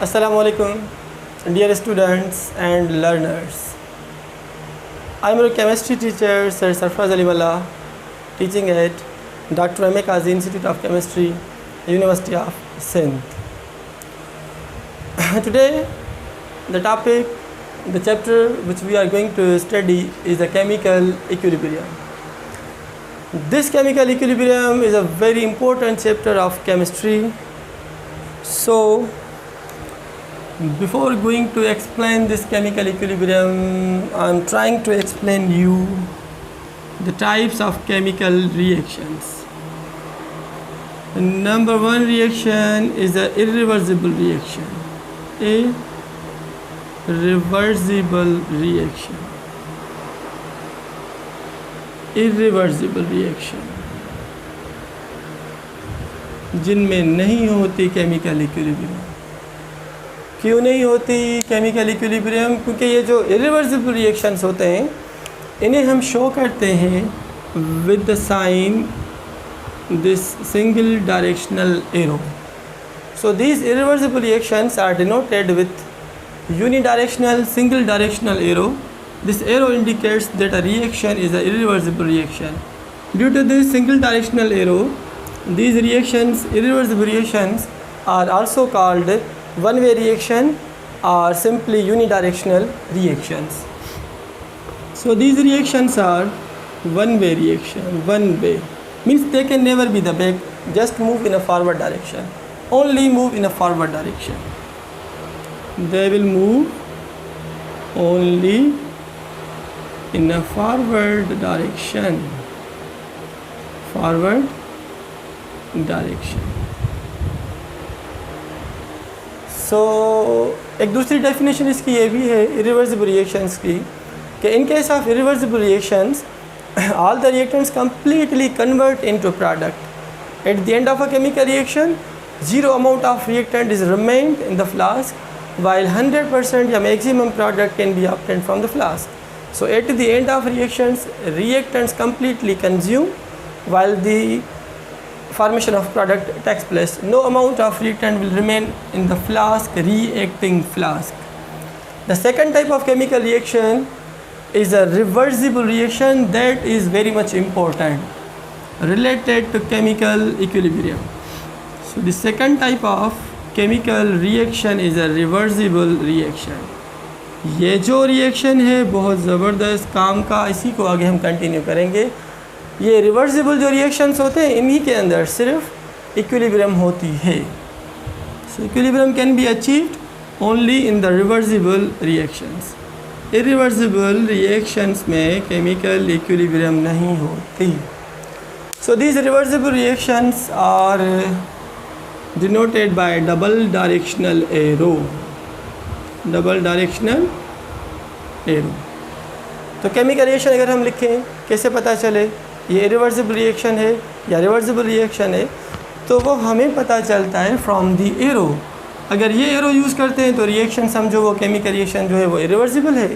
Assalamu alaikum, dear students and learners. I am your chemistry teacher, Sir Sarfraz Ali Wallah, teaching at Dr. M.A. Qazi Institute of Chemistry, University of Sindh. Today, the topic, the chapter which we are going to study is the chemical equilibrium. This chemical equilibrium is a very important chapter of chemistry. So, before going to explain this chemical equilibrium, I am trying to explain you the types of chemical reactions. The number one reaction is the irreversible reaction. A reversible reaction. Irreversible reaction जिनमें नहीं होती chemical equilibrium. क्यों नहीं होती chemical equilibrium? क्योंकि ये जो irreversible reactions होते हैं इन्हें हम शो करते हैं with the sign this single directional arrow. So these irreversible reactions are denoted with unidirectional single directional arrow. This arrow indicates that a reaction is an irreversible reaction. Due to this single directional arrow, these reactions, irreversible reactions, are also called one-way reaction or simply unidirectional reactions. So these reactions are one-way reaction. One-way means they can never be the back, just move in a forward direction. Only move in a forward direction. They will move only in a forward direction. Forward direction. So एक दूसरी definition इसकी ये भी है irreversible reactions की कि in case of irreversible reactions all the reactants completely convert into product. At the end of a chemical reaction, zero amount of reactant is remained in the flask, while 100% या maximum product can be obtained from the flask. So at the end of reactions, reactants completely consume while the formation of product takes place. No amount of reactant will remain in the flask, reacting flask. The second type of chemical reaction is a reversible reaction that is very much important, related to chemical equilibrium. So the second type of chemical reaction is a reversible reaction. ये जो reaction है बहुत ज़बरदस्त काम का, इसी को आगे हम कंटिन्यू करेंगे. ये रिवर्सिबल जो रिएक्शंस होते हैं इन्हीं के अंदर सिर्फ इक्विलिब्रियम होती है. So equilibrium can be achieved only in the reversible reactions. Irreversible reactions में केमिकल इक्विलिब्रियम नहीं होती. So these reversible reactions are denoted by double directional arrow. Double directional arrow. तो केमिकल रिएक्शन अगर हम लिखें कैसे पता चले ये इरिवर्सिबल रिएक्शन है या रिवर्सिबल रिएक्शन है, तो वो हमें पता चलता है फ्रॉम द एरो. अगर ये एरो यूज़ करते हैं तो रिएक्शन समझो वो केमिकल रिएक्शन जो है वो इरिवर्सिबल है.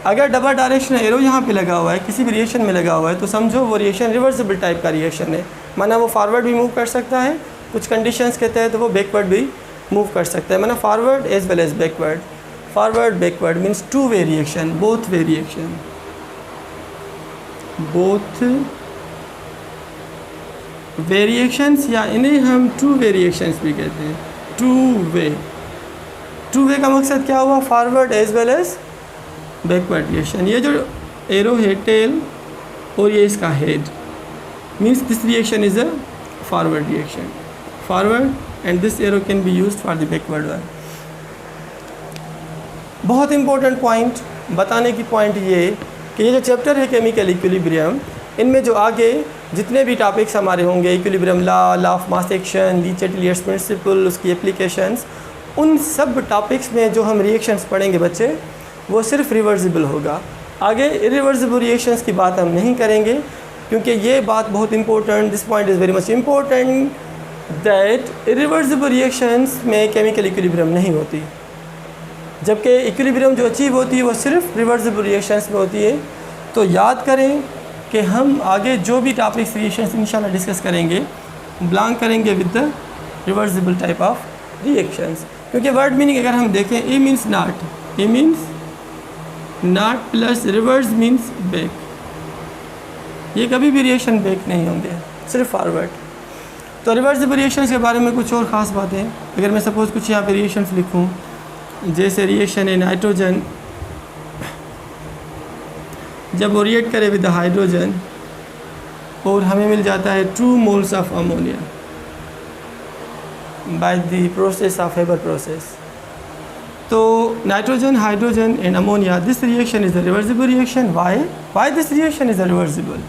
अगर डबल डायरेक्शनल एरो यहाँ पे लगा हुआ है, किसी भी रिएक्शन में लगा हुआ है, तो समझो वो रिएक्शन रिवर्सिबल टाइप का रिएक्शन है. माना वो फॉरवर्ड भी मूव कर सकता है, कुछ कंडीशंस के तहत वो बैकवर्ड भी मूव कर सकता है. माना forward as well as backward. Forward backward means two way reaction, both way reaction. Both way reactions या इन्हें हम टू वे रिएक्शंस भी कहते हैं. Two way. टू वे का मकसद क्या हुआ? Forward as well as backward reaction. ये जो एरो है टेल और ये इसका head means this reaction is a forward reaction. Forward and this arrow can be used for the backward one. बहुत इंपॉर्टेंट पॉइंट बताने की पॉइंट ये कि ये जो चैप्टर है केमिकल इक्विलिब्रियम, इनमें जो आगे जितने भी टॉपिक्स हमारे होंगे, equilibrium law of mass action, Le Chatelier's principle, उसकी एप्लीकेशंस, उन सब टॉपिक्स में जो हम रिएक्शंस पढ़ेंगे बच्चे वो सिर्फ रिवर्सिबल होगा. आगे इरिवर्सिबल रिएक्शंस की बात हम नहीं करेंगे क्योंकि ये बात बहुत important, this point is very much important that irreversible reactions में केमिकल इक्विलिब्रियम नहीं होती, जबकि इक्विलिब्रियम जो अचीव होती है वो सिर्फ रिवर्सिबल रिएक्शंस में होती है. तो याद करें कि हम आगे जो भी टॉपिक्स रिएक्शंस इंशाल्लाह डिस्कस करेंगे बिलोंग करेंगे with the reversible type of reactions. क्योंकि वर्ड मीनिंग अगर हम देखें, a means not, a means not plus reverse means back, ये कभी भी रिएक्शन बैक नहीं होंगे, सिर्फ फॉरवर्ड। तो रिवर्सिबल रिएक्शंस के बारे में कुछ और ख़ास बातें, अगर मैं सपोज़ कुछ यहाँ पे रिएक्शंस लिखूँ, जैसे रिएक्शन है नाइट्रोजन जब वो रिएक्ट करे विद द हाइड्रोजन और हमें मिल जाता है 2 moles of ammonia by the process of Haber process. तो nitrogen, hydrogen and ammonia, this reaction is the reversible reaction. Why this reaction is the reversible?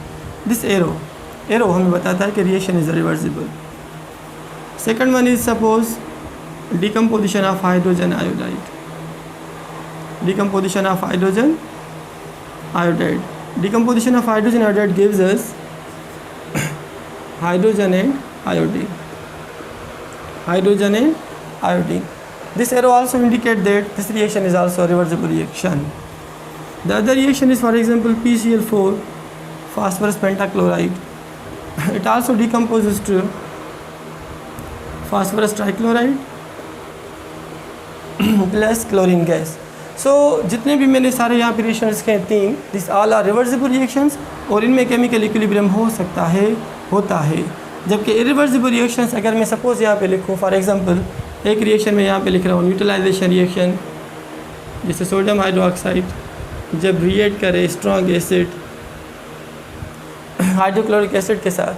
This arrow हमें बताता है कि reaction is the reversible. Second one is suppose decomposition of hydrogen iodide, decomposition of hydrogen iodide, decomposition of hydrogen iodide gives us hydrogen and iodine, hydrogen and iodine. This arrow also indicate that this reaction is also a reversible reaction. The other reaction is, for example, PCl4 phosphorus pentachloride. It also decomposes to phosphorus trichloride plus chlorine gas. So जितने भी मैंने सारे यहाँ पे reaction लिखे हैं 3, this all are reversible reactions और इनमें केमिकल इक्विलिब्रियम हो सकता है, होता है। जबकि इरिवर्सिबल रिएक्शंस अगर मैं सपोज़ यहाँ पे लिखूँ, फॉर एग्जांपल एक रिएक्शन में यहाँ पे लिख रहा हूँ न्यूट्रलाइजेशन रिएक्शन, जैसे सोडियम हाइड्रोक्साइड जब रिएक्ट करे स्ट्रॉन्ग एसिड हाइड्रोक्लोरिक एसिड के साथ,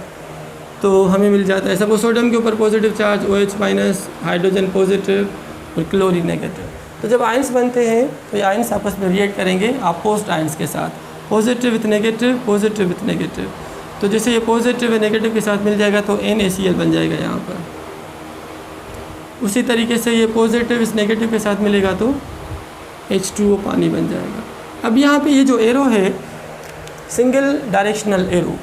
तो हमें मिल जाता है सपोज सोडियम के ऊपर positive charge OH minus, hydrogen positive और क्लोरीन नेगेटिव। तो जब आयंस बनते हैं तो ये आयंस आपस में रिएक्ट करेंगे अपोज्ड आयंस के साथ, positive with negative, positive with negative. तो जैसे ये पॉजिटिव व नेगेटिव के साथ मिल जाएगा तो NaCl बन जाएगा यहाँ पर। उसी तरीके से ये पॉजिटिव इस नेगेटिव के साथ मिलेगा तो H2O पानी बन जाएगा। अब यहाँ पे ये जो एरो है सिंगल डायरेक्शनल एरो,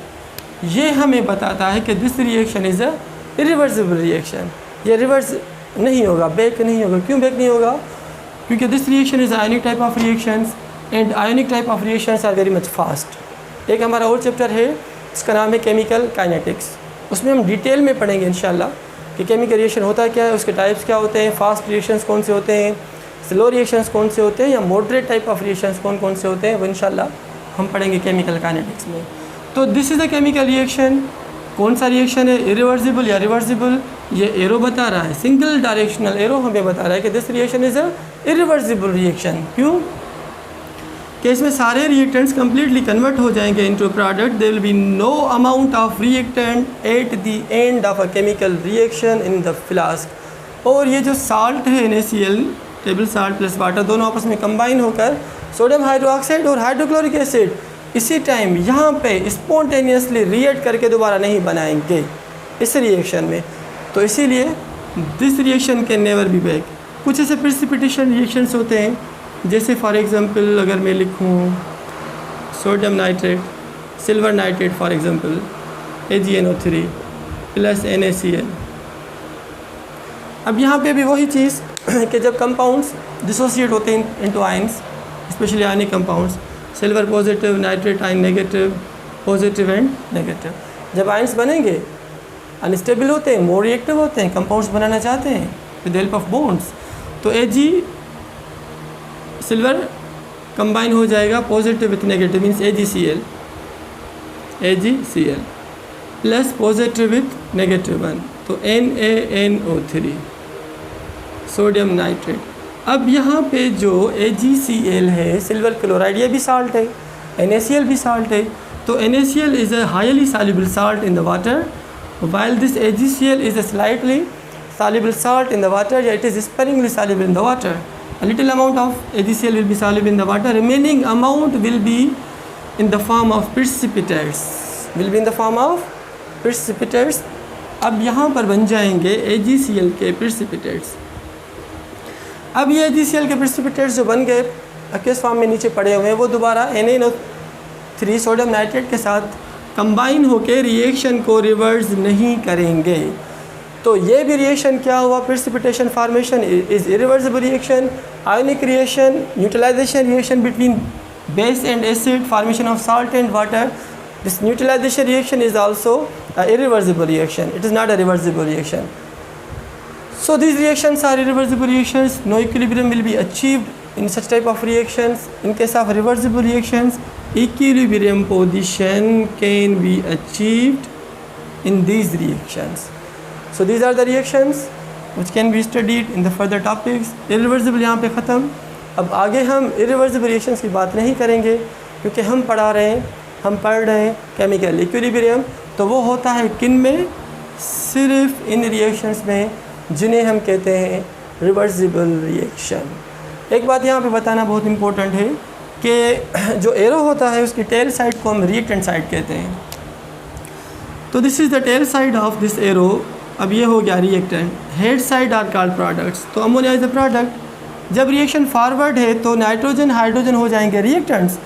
ये हमें बताता है कि this reaction is a irreversible reaction. ये रिवर्स नहीं होगा, बैक नहीं होगा। क्यों बैक नहीं होगा? क्योंकि this reaction is ionic type of reactions and ionic type of reactions are very much fast. एक हमारा और चैप्टर है इसका नाम है केमिकल काइनेटिक्स, उसमें हम डिटेल में पढ़ेंगे इंशाल्लाह कि केमिकल रिएक्शन होता क्या है, उसके टाइप्स क्या होते हैं, फास्ट रिएक्शंस कौन से होते हैं, स्लो रिएक्शंस कौन से होते हैं, या मॉडरेट टाइप ऑफ रिएक्शंस कौन कौन से होते हैं, वो इंशाल्लाह हम पढ़ेंगे केमिकल काइनेटिक्स में। तो this is a chemical reaction. कौन सा रिएक्शन है, इरिवर्सिबल या रिवर्सिबल? ये एरो बता रहा है, सिंगल डायरेक्शनल एरो हमें बता रहा है कि this reaction is a irreversible reaction. क्यों? कि इसमें सारे रिएक्टेंट्स कम्प्लीटली कन्वर्ट हो जाएंगे into product. There will be no amount of reactant at the end of a chemical reaction in the flask. और ये जो साल्ट है NaCl, table salt plus water, दोनों आपस में कंबाइन होकर सोडियम हाइड्रोक्साइड और हाइड्रोक्लोरिक एसिड इसी टाइम यहाँ पे स्पॉन्टेनियसली रिएक्ट करके दोबारा नहीं बनाएंगे इस रिएक्शन में। तो इसीलिए this reaction can never be back. कुछ ऐसे प्रेसिपिटेशन रिएक्शंस होते हैं, जैसे फॉर एग्जांपल अगर मैं लिखूँ sodium nitrate, silver nitrate for example, AgNO3 plus NaCl। अब यहाँ पे भी वही चीज़ कि जब कंपाउंड्स डिसोसिएट होते हैं into ions, specially ionic compounds, silver positive, nitrate ion negative, positive and negative, जब आयंस बनेंगे अनस्टेबल होते हैं, मोर रिएक्टिव होते हैं, कंपाउंड्स बनाना चाहते हैं विद हेल्प ऑफ बॉन्ड्स, तो Ag सिल्वर कंबाइन हो जाएगा positive with negative, means AgCl plus positive with negative 1, तो NaNO3 सोडियम नाइट्रेट। अब यहाँ पे जो AgCl है, सिल्वर क्लोराइड, ये भी साल्ट है, NaCl भी साल्ट है। तो NaCl is a highly soluble salt in the water, while this AgCl is a slightly soluble salt in the water, yeah, it is sparingly soluble in the water. A little amount of AgCl will be soluble in the water, remaining amount will be in the form of precipitates, will be in the form of precipitates। अब यहाँ पर बन जाएंगे AgCl के precipitates। अब ये AgCl के precipitates जो बन गए aqueous फॉर्म में नीचे पड़े हुए हैं, वो दोबारा NaNO3 सोडियम नाइट्रेट के साथ कंबाइन होकर रिएक्शन को रिवर्स नहीं करेंगे। तो ये भी रिएक्शन क्या हुआ, precipitation formation is irreversible reaction, ionic reaction, neutralisation reaction between base and acid, formation of salt and water. This neutralisation reaction is also a irreversible reaction, it is not a reversible reaction. So these reactions are irreversible reactions. No equilibrium will be achieved in such type of reactions. In case of reversible reactions, equilibrium position can be achieved in these reactions. So these are the reactions which can be studied in the further topics. Irreversible यहाँ पे ख़त्म. अब आगे हम irreversible reactions की बात नहीं करेंगे, क्योंकि हम पढ़ रहे हैं केमिकल इक्विलिब्रियम. तो वो होता है किन में? सिर्फ इन रिएक्शंस में जिन्हें हम कहते हैं रिवर्सिबल रिएक्शन. एक बात यहाँ पे बताना बहुत इम्पोर्टेंट है कि जो एरो होता है उसकी टेल साइड को हम रिएक्टेंट साइड कहते हैं. तो this is the tail side of this arrow. अब ये हो गया reactant. Head side are called products. तो अमोनिया इज़ द प्रोडक्ट. जब रिएक्शन फॉरवर्ड है तो नाइट्रोजन हाइड्रोजन हो जाएंगे रिएक्टेंट्स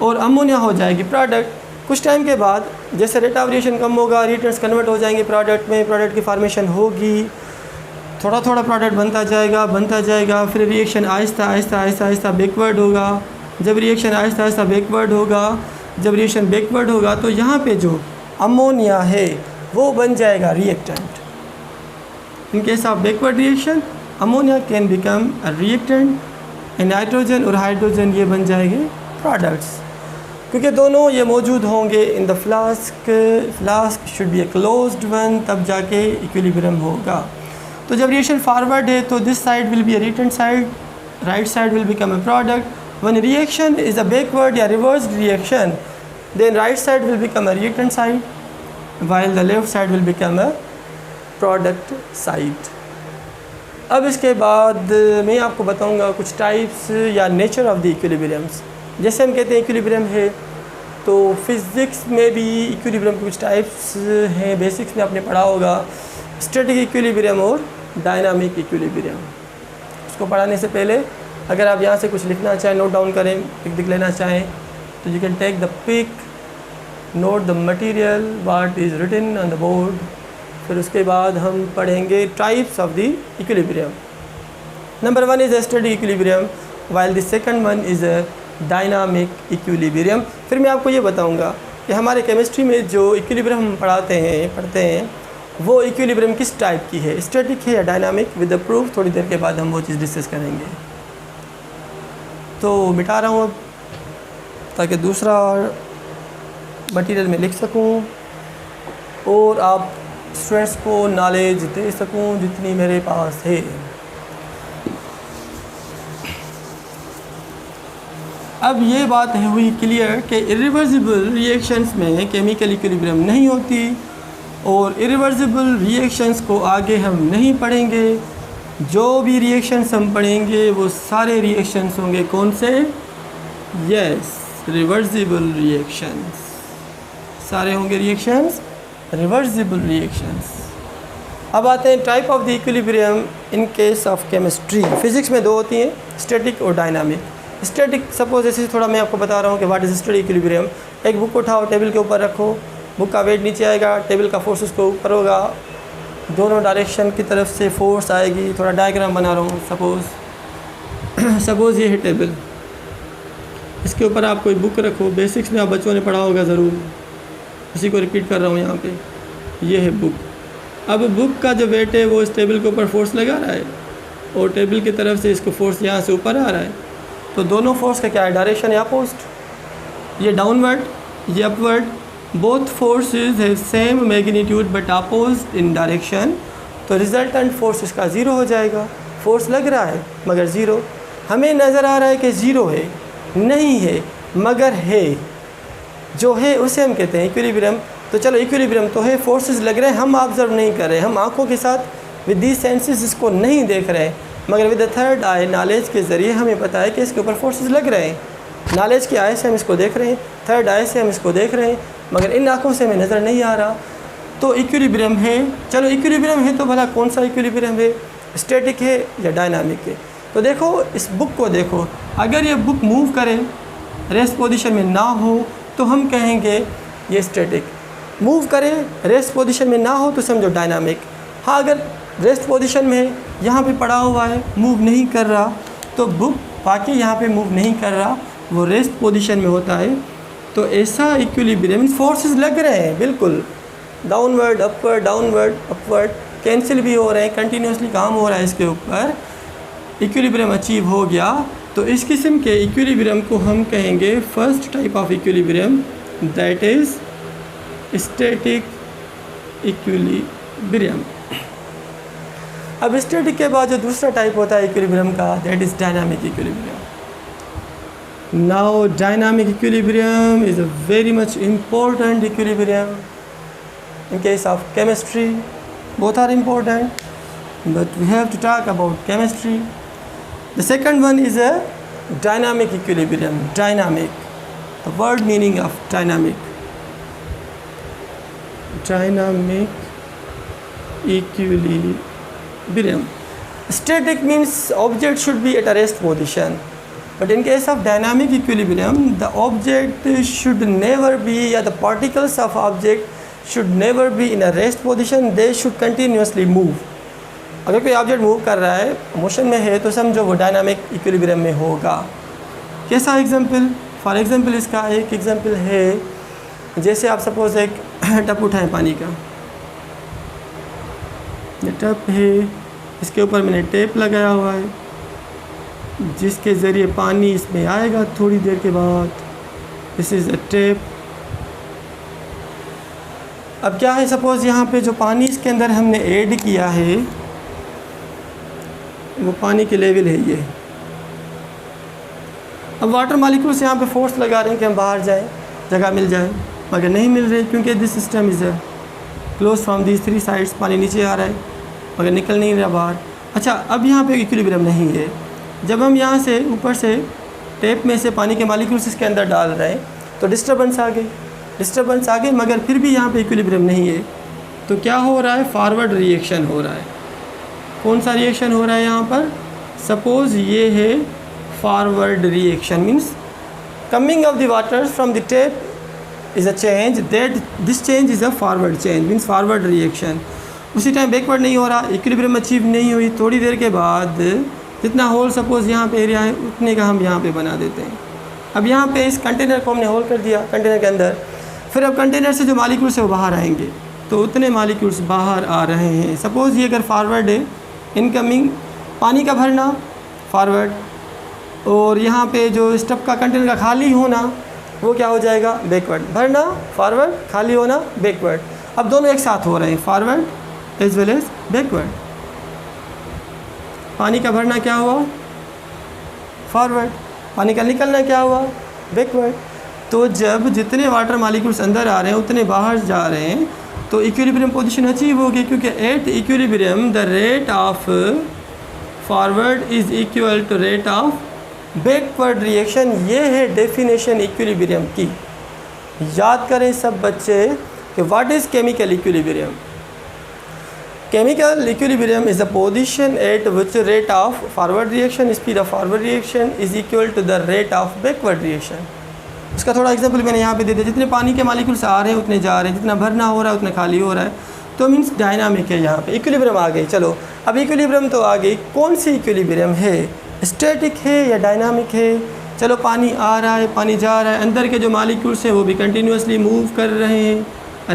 और अमोनिया हो जाएगी प्रोडक्ट. कुछ टाइम के बाद जैसे रेट ऑफ रिएक्शन कम होगा, रिएक्टेंट्स कन्वर्ट हो जाएंगे प्रोडक्ट में, प्रोडक्ट की फॉर्मेशन होगी, थोड़ा थोड़ा प्रोडक्ट बनता जाएगा. फिर रिएक्शन आहिस्ता बैकवर्ड होगा. जब रिएक्शन आहिस्ता बैकवर्ड होगा तो यहाँ पे जो अमोनिया है वो बन जाएगा reactant. In case of backward reaction ammonia can become a reactant and nitrogen और हाइड्रोजन ये बन जाएंगे प्रोडक्ट्स, क्योंकि दोनों ये मौजूद होंगे इन the flask should be a closed one, तब जाके इक्विलिब्रियम होगा. तो जब रिएक्शन फॉरवर्ड है तो this side will be a reactant side, right side will become a product. When reaction is a backward या reversed reaction then right side will become a reactant side while the left side will become a product side. अब इसके बाद मैं आपको बताऊंगा कुछ types या nature of the equilibriums. जैसे हम कहते हैं इक्विलिब्रियम है, तो फिज़िक्स में भी इक्विलिब्रियम के कुछ टाइप्स हैं. बेसिक्स में आपने पढ़ा होगा स्टैटिक इक्विलिब्रियम और डायनामिक इक्विलिब्रियम. उसको पढ़ाने से पहले अगर आप यहाँ से कुछ लिखना चाहें, नोट डाउन करें, पिक दिख लेना चाहें तो you can take the pic, note the material what is written on the board. फिर उसके बाद हम पढ़ेंगे types of the equilibrium. Number 1 is a static equilibrium while the second one is a dynamic equilibrium. फिर मैं आपको ये बताऊंगा कि हमारे केमिस्ट्री में जो इक्विलिब्रियम हम पढ़ते हैं वो इक्विलिब्रियम किस टाइप की है, स्टैटिक है या डायनामिक. विद द प्रूफ थोड़ी देर के बाद हम वो चीज़ डिस्कस करेंगे. तो मिटा रहा हूँ अब ताकि दूसरा मटेरियल में लिख सकूं और आप स्टूडेंट्स को नॉलेज दे सकूं जितनी मेरे पास है. अब ये बात है हुई क्लियर कि इरिवर्सिबल रिएक्शंस में केमिकल इक्विलिब्रियम नहीं होती और इरिवर्सिबल रिएक्शंस को आगे हम नहीं पढ़ेंगे. जो भी रिएक्शंस हम पढ़ेंगे वो सारे रिएक्शंस होंगे कौन से? Yes, reversible reactions. सारे होंगे रिएक्शंस रिवर्सिबल रिएक्शंस. अब आते हैं type of the equilibrium in case of chemistry. Physics में दो होती हैं, स्टैटिक और डायनामिक. स्टैटिक सपोज जैसे थोड़ा मैं आपको बता रहा हूँ कि व्हाट इज़ स्टैटिक इक्विलिब्रियम. एक बुक उठाओ, टेबल के ऊपर रखो, बुक का वेट नीचे आएगा, टेबल का फोर्स उसके ऊपर होगा, दोनों डायरेक्शन की तरफ से फोर्स आएगी. थोड़ा डायग्राम बना रहा हूँ. सपोज़ ये है टेबल, इसके ऊपर आप कोई बुक रखो. बेसिक्स में आप बच्चों ने पढ़ा होगा ज़रूर, उसी को रिपीट कर रहा हूँ यहाँ पे. ये है बुक. अब बुक का जो वेट है वो इस टेबल के ऊपर फोर्स लगा रहा है और टेबल की तरफ से इसको फोर्स यहाँ से ऊपर आ रहा है. तो दोनों फोर्स का क्या है? डायरेक्शन है अपोजिट. ये डाउनवर्ड, ये upward. Both forces have same magnitude but opposite in direction. तो रिजल्टेंट फोर्स इसका ज़ीरो हो जाएगा. फोर्स लग रहा है मगर ज़ीरो. हमें नज़र आ रहा है कि ज़ीरो है, नहीं है मगर है. जो है उसे हम कहते हैं इक्विलिब्रियम. तो चलो इक्विलिब्रियम तो है, फोर्सेस लग रहे हैं, हम ऑब्जर्व नहीं कर रहे हैं, हम आंखों के साथ विद दी सेंसेस इसको नहीं देख रहे हैं, मगर with the third I knowledge के ज़रिए हमें पता है कि इसके ऊपर फोर्सेस लग रहे हैं. नॉलेज की आई से हम इसको देख रहे हैं, थर्ड आई से हम इसको देख रहे हैं, मगर इन आँखों से हमें नज़र नहीं आ रहा. तो इक्विलिब्रियम है. चलो इक्विलिब्रियम है तो भला कौन सा इक्विलिब्रियम है, स्टैटिक है या डायनामिक है? तो देखो इस बुक को देखो, अगर ये बुक मूव करे, रेस्ट पोजीशन में ना हो तो हम कहेंगे ये स्टैटिक. मूव करे, रेस्ट पोजीशन में ना हो तो समझो डायनामिक. हाँ, अगर रेस्ट पोजीशन में यहाँ पे पड़ा हुआ है, मूव नहीं कर रहा, तो बुक बाकी यहाँ पे मूव नहीं कर रहा, वो रेस्ट पोजीशन में होता है. तो ऐसा इक्विलिब्रियम, फोर्सेस लग रहे हैं बिल्कुल, downward upward, downward upward, cancel भी हो रहे हैं, कंटिन्यूसली काम हो रहा है इसके ऊपर, इक्विलिब्रियम अचीव हो गया, तो इस किस्म के इक्विलिब्रियम को हम कहेंगे first type of equilibrium, that is static equilibrium. अब स्टैटिक के बाद जो दूसरा टाइप होता है इक्विलिब्रियम का, that is dynamic equilibrium. Now dynamic equilibrium is a very much important equilibrium in case of chemistry. Both are important, but we have to talk about chemistry. The second one is a dynamic equilibrium. Dynamic, the word meaning of dynamic. Dynamic equilibrium. Static means object should be at a rest position, but in case of dynamic equilibrium, the object should never be, or the particles of object should never be in a rest position, they should continuously move. अगर कोई object move कर रहा है, motion में है, तो समझो वो डायनामिक इक्विलिब्रियम में होगा। कैसा एग्जांपल? फॉर एग्जांपल इसका एक एग्जांपल है, जैसे आप सपोज एक टप उठाएं पानी का, ये टप है, इसके ऊपर मैंने टेप लगाया हुआ है, जिसके ज़रिए पानी इसमें आएगा थोड़ी देर के बाद। This is a tape. अब क्या है, सपोज़ यहाँ पे जो पानी इसके अंदर हमने ऐड किया है, वो पानी के लेवल है ये। अब वाटर मॉलिक्यूल्स यहाँ पे फोर्स लगा रहे हैं कि हम बाहर जाएं, जगह मिल जाए, मगर नहीं मिल रही, क्योंकि this system is close from these three sides. पानी नीचे आ रहा है मगर निकल नहीं रहा बाहर। अच्छा, अब यहाँ पे इक्विलिब्रियम नहीं है। जब हम यहाँ से ऊपर से टेप में से पानी के मॉलिक्यूल्स इसके अंदर डाल रहे हैं, तो डिस्टर्बेंस आ गई, मगर फिर भी यहाँ पे इक्विलिब्रियम नहीं है। तो क्या हो रहा है, फॉरवर्ड रिएक्शन हो रहा है। कौन सा रिएक्शन हो रहा है यहाँ पर? सपोज़ ये है forward reaction, means coming of the water from the tape is a change, that this change is a forward change, means forward reaction. उसी टाइम बैकवर्ड नहीं हो रहा, इक्विलिब्रियम अचीव नहीं हुई। थोड़ी देर के बाद जितना होल सपोज़ यहाँ पे एरिया है, उतने का हम यहाँ पे बना देते हैं। अब यहाँ पे इस कंटेनर को हमने होल कर दिया कंटेनर के अंदर, फिर अब कंटेनर से जो मालिक्यूल्स है वो बाहर आएंगे, तो उतने मालिक्यूल्स बाहर आ रहे हैं। सपोज़ ये अगर फॉरवर्ड है, इनकमिंग पानी का भरना फॉरवर्ड, और यहाँ पे जो स्टफ का कंटेनर का खाली होना वो क्या हो जाएगा, बैकवर्ड। भरना फॉरवर्ड, खाली होना बैकवर्ड। अब दोनों एक साथ हो रहे हैं, forward as well as backward. पानी का भरना क्या हुआ, फॉरवर्ड, पानी का निकलना क्या हुआ, बैकवर्ड। तो जब जितने वाटर मॉलिक्यूल्स अंदर आ रहे हैं उतने बाहर जा रहे हैं, तो इक्विलिब्रियम पोजीशन अचीव होगी, क्योंकि at equilibrium the rate of forward is equal to rate of backward reaction. ये है डेफिनेशन इक्विलिब्रियम की। याद करें सब बच्चे कि what is chemical equilibrium. Chemical equilibrium is the position at which rate of forward reaction, speed of forward reaction is equal to the rate of backward reaction. उसका थोड़ा एग्जांपल मैंने यहाँ पे दे दिया। जितने पानी के मॉलिक्यूल्स आ रहे हैं उतने जा रहे हैं, जितना भरना हो रहा है उतना खाली हो रहा है, तो मीन्स डायनामिक है। यहाँ पे इक्विलिब्रियम आ गई। चलो अब इक्विलिब्रियम तो आ गई, कौन सी इक्विलिब्रियम है, स्टैटिक है या डायनामिक है? चलो पानी आ रहा है, पानी जा रहा है, अंदर के जो मॉलिक्यूल्स हैं वो भी कंटिन्यूसली मूव कर रहे हैं,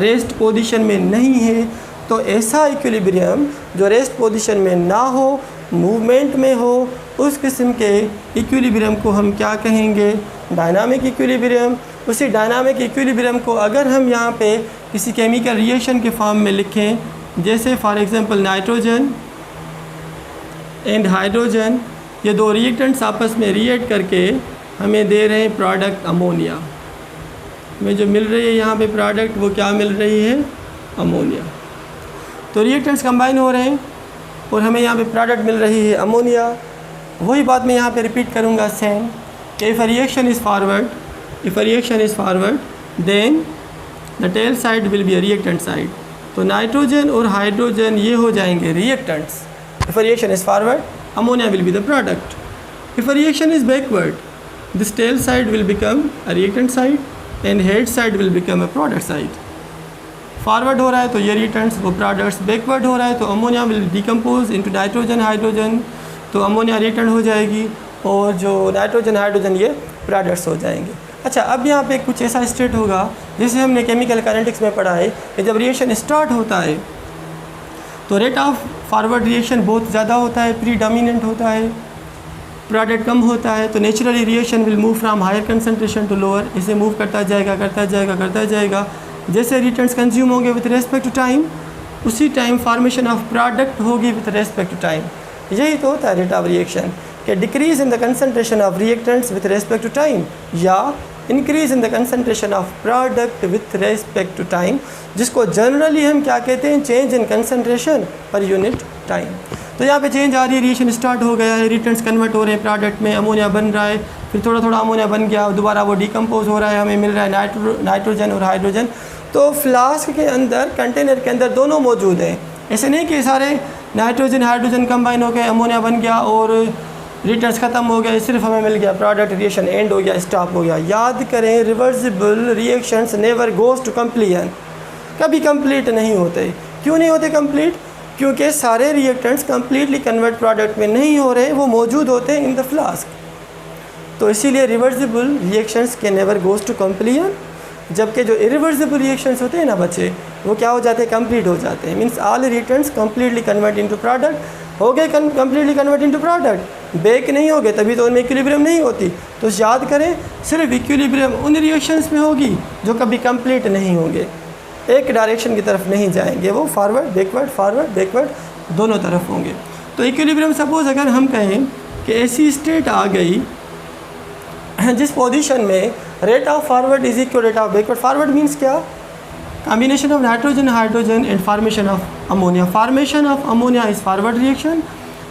रेस्ट पोजीशन में नहीं है। तो ऐसा इक्विलिब्रियम जो रेस्ट पोजीशन में ना हो, मूवमेंट में हो, उस किस्म के इक्विलिब्रियम को हम क्या कहेंगे, डायनामिक इक्विलिब्रियम। उसी डायनामिक इक्विलिब्रियम को अगर हम यहाँ पे किसी केमिकल रिएक्शन के फॉर्म में लिखें, जैसे for example nitrogen and hydrogen, ये दो रिएक्टेंट्स आपस में रिएक्ट करके हमें दे रहे हैं प्रोडक्ट अमोनिया। हमें जो मिल रही है यहाँ पे प्रोडक्ट, वो क्या मिल रही है, अमोनिया। तो रिएक्टेंट्स कंबाइन हो रहे हैं और हमें यहाँ पे प्रोडक्ट मिल रही है अमोनिया। वही बात मैं यहाँ पे रिपीट करूँगा सेम, कि if a reaction is forward then the tail side will be a reactant side. तो नाइट्रोजन और हाइड्रोजन ये हो जाएंगे reactants. If a reaction is forward, ammonia will be the product. If a reaction is backward, this tail side will become a reactant side and head side will become a product side. Forward हो रहा है तो ये reactants वो products, backward हो रहा है तो ammonia will decompose into nitrogen hydrogen, तो अमोनिया रिएक्टेंट हो जाएगी और जो नाइट्रोजन हाइड्रोजन ये प्रोडक्ट्स हो जाएंगे। अच्छा, अब यहाँ पे कुछ ऐसा स्टेट होगा जैसे हमने केमिकल काइनेटिक्स में पढ़ा है कि जब रिएक्शन स्टार्ट होता है तो रेट ऑफ फॉरवर्ड रिएक्शन बहुत ज़्यादा होता है, प्रीडोमिनेंट होता है, प्रोडक्ट कम होता है, तो naturally reaction will move from higher concentration to lower, इसे मूव करता जाएगा। जैसे रिटर्न्स कंज्यूम होंगे विथ रेस्पेक्ट टू टाइम, उसी टाइम फॉर्मेशन ऑफ प्रोडक्ट होगी विथ रेस्पेक्ट टू टाइम। यही तो होता है रेट ऑफ रिएक्शन, कि decrease in the concentration of reactants with respect to time या increase in the concentration of product with respect to time, जिसको generally हम क्या कहते हैं, change in concentration per unit time. तो यहाँ पे चेंज आ रही है, रिएक्शन स्टार्ट हो गया है, रिटर्न्स कन्वर्ट हो रहे हैं प्रोडक्ट में, अमोनिया बन रहा है, फिर थोड़ा थोड़ा अमोनिया बन गया, दोबारा वो डिकम्पोज हो रहा है, हमें मिल रहा है नाइट्रोजन और हाइड्रोजन। तो फ्लास्क के अंदर, कंटेनर के अंदर दोनों मौजूद हैं। ऐसे नहीं कि सारे नाइट्रोजन हाइड्रोजन कंबाइन हो गए, अमोनिया बन गया और रिटर्न्स ख़त्म हो गए, सिर्फ हमें मिल गया प्रोडक्ट, रिएक्शन एंड हो गया, स्टॉप हो गया। याद करें, reversible reactions never goes to completion, कभी कंप्लीट नहीं होते। क्यों नहीं होते कंप्लीट? क्योंकि सारे रिएक्टेंट्स कंप्लीटली कन्वर्ट प्रोडक्ट में नहीं हो रहे, वो मौजूद होते हैं इन द फ्लास्क। तो इसीलिए रिवर्सिबल रिएक्शंस के नेवर गोज टू कंप्लीशन, जबकि जो इरिवर्सिबल रिएक्शंस होते हैं ना बच्चे, वो क्या हो जाते हैं, कंप्लीट हो जाते हैं। Means all returns completely convert into product हो गए, completely convert into product, back नहीं हो गए, तभी तो उनमें इक्विलिब्रियम नहीं होती। तो याद करें, सिर्फ इक्विलिब्रियम उन रिएक्शंस में होगी जो कभी कंप्लीट नहीं होंगे, एक डायरेक्शन की तरफ नहीं जाएंगे, वो फॉरवर्ड बैकवर्ड दोनों तरफ होंगे। तो इक्विलिब्रियम सपोज अगर हम कहें कि ऐसी स्टेट आ गई जिस पोजीशन में rate of forward is equal rate of backward. Forward means क्या? Combination of nitrogen hydrogen and formation of ammonia. Formation of ammonia is forward reaction,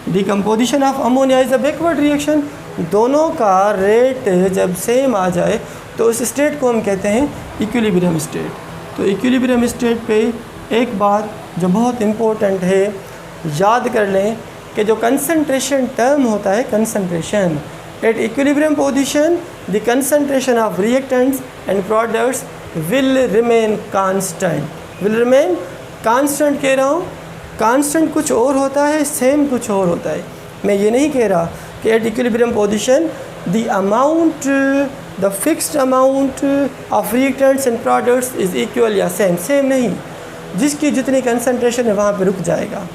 decomposition of ammonia is a backward reaction. दोनों का rate जब same आ जाए तो उस state को हम कहते हैं इक्विलिब्रियम स्टेट। तो इक्विलिब्रियम स्टेट पे एक बात जो बहुत इम्पोर्टेंट है, याद कर लें कि जो कंसंट्रेशन टर्म होता है, concentration eight equilibrium position the concentration of reactants and products will remain constant. Will remain constant कह रहा हूँ, कांस्टेंट कुछ और होता है, सेम कुछ और होता है। मैं ये नहीं कह रहा कि at equilibrium position the amount, the fixed amount of reactants and products is equal या सेम नहीं। जिसकी जितनी कंसंट्रेशन है वहाँ पे रुक जाएगा,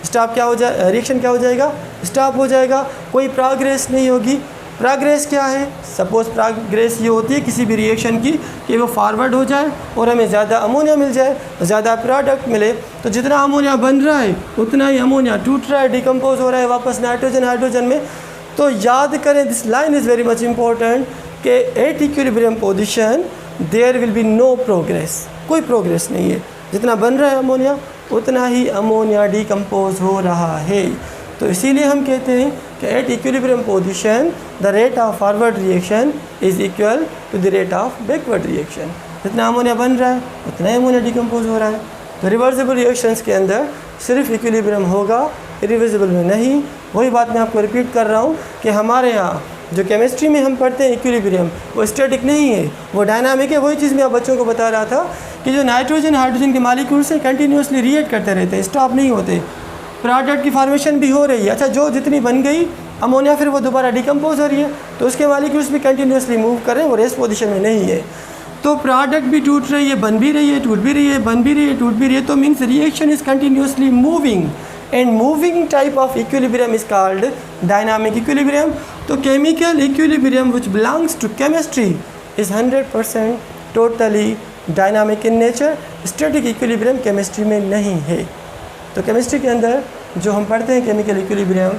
स्टॉप क्या हो जाए, रिएक्शन क्या हो जाएगा, स्टॉप हो जाएगा, कोई प्रोग्रेस नहीं होगी। प्रोग्रेस क्या है? सपोज़ प्रोग्रेस ये होती है किसी भी रिएक्शन की कि वो फॉरवर्ड हो जाए और हमें ज़्यादा अमोनिया मिल जाए, ज़्यादा प्रोडक्ट मिले। तो जितना अमोनिया बन रहा है उतना ही अमोनिया टूट रहा है, डिकम्पोज हो रहा है वापस नाइट्रोजन हाइड्रोजन में। तो याद करें, this line is very much important कि at equilibrium position there will be no progress, कोई प्रोग्रेस नहीं है। जितना बन रहा है अमोनिया उतना ही अमोनिया डिकम्पोज हो रहा है। तो इसीलिए हम कहते हैं कि at equilibrium position the rate of forward reaction is equal to the rate of backward reaction. जितना अमोनिया बन रहा है उतना ही अमोनिया डिकम्पोज हो रहा है। तो रिवर्सिबल रिएक्शंस के अंदर सिर्फ इक्विलिब्रियम होगा, इरिवर्सिबल में नहीं। वही बात मैं आपको रिपीट कर रहा हूँ कि हमारे यहाँ जो केमिस्ट्री में हम पढ़ते हैं इक्विलिब्रियम, वो स्टैटिक नहीं है, वो डायनामिक है। वही चीज़ मैं आप बच्चों को बता रहा था कि जो नाइट्रोजन हाइड्रोजन के मॉलिक्यूल्स हैं कंटिन्यूसली रिएक्ट करते रहते हैं, स्टॉप नहीं होते। प्रोडक्ट की फॉर्मेशन भी हो रही है, अच्छा जो जितनी बन गई अमोनिया फिर वो दोबारा डिकम्पोज हो रही है, तो उसके मॉलिक्यूल्स भी कंटिन्यूसली मूव कर रहे हैं, वो रेस्ट पोजीशन में नहीं है। तो प्रोडक्ट भी टूट रही है, बन भी रही है, टूट भी रही है, बन भी रही है, टूट भी रही है। तो means reaction is continuously moving and moving type of equilibrium is called dynamic equilibrium. तो chemical equilibrium which belongs to chemistry is 100% totally dynamic in nature. Static equilibrium chemistry में नहीं है। तो केमिस्ट्री के अंदर जो हम पढ़ते हैं केमिकल इक्विलिब्रियम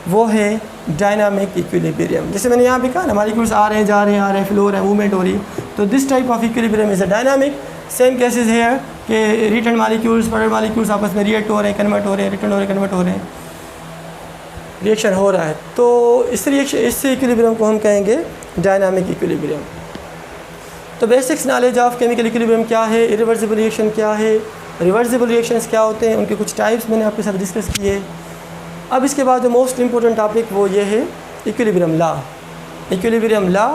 वो है डायनामिक इक्विलिब्रियम। जैसे मैंने यहाँ पे कहा ना, मॉलिक्यूल्स आ रहे हैं, जा रहे हैं, आ रहे हैं, फ्लो हो रहा है, मूवमेंट हो रही है। तो this type of equilibrium is a dynamic. Same cases है कि रिटर्न मॉलिक्यूल्स, प्रोडक्ट मॉलिक्यूल्स आपस में रिएक्ट हो रहे हैं, कन्वर्ट हो रहे हैं, रिटर्न हो रहे हैं, कन्वर्ट हो रहे हैं, रिएक्शन हो रहा है। तो इस इक्विलिब्रियम को हम कहेंगे डायनामिक इक्विलिब्रियम। तो basics knowledge of chemical equilibrium क्या है, इरिवर्सिबल रिएक्शन क्या है, रिवर्सिबल रिएक्शंस क्या होते हैं, उनके कुछ टाइप्स मैंने आपके साथ डिस्कस किए। अब इसके बाद जो मोस्ट इंपॉर्टेंट टॉपिक वो ये है इक्विलिब्रियम लॉ। इक्विलिब्रियम लॉ,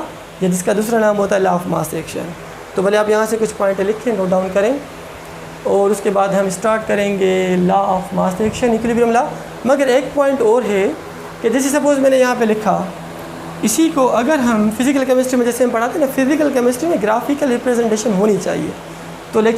या जिसका दूसरा नाम होता है लॉ ऑफ मास एक्शन। तो भले आप यहाँ से कुछ पॉइंट लिखें, नोट डाउन करें, और उसके बाद हम स्टार्ट करेंगे law of mass action, equilibrium law. मगर एक पॉइंट और है कि जैसे सपोज़ मैंने यहाँ पे लिखा, इसी को अगर हम फिज़िकल केमिस्ट्री में जैसे हम पढ़ाते हैं ना, फिज़िकल केमिस्ट्री में ग्राफिकल रिप्रेजेंटेशन होनी चाहिए।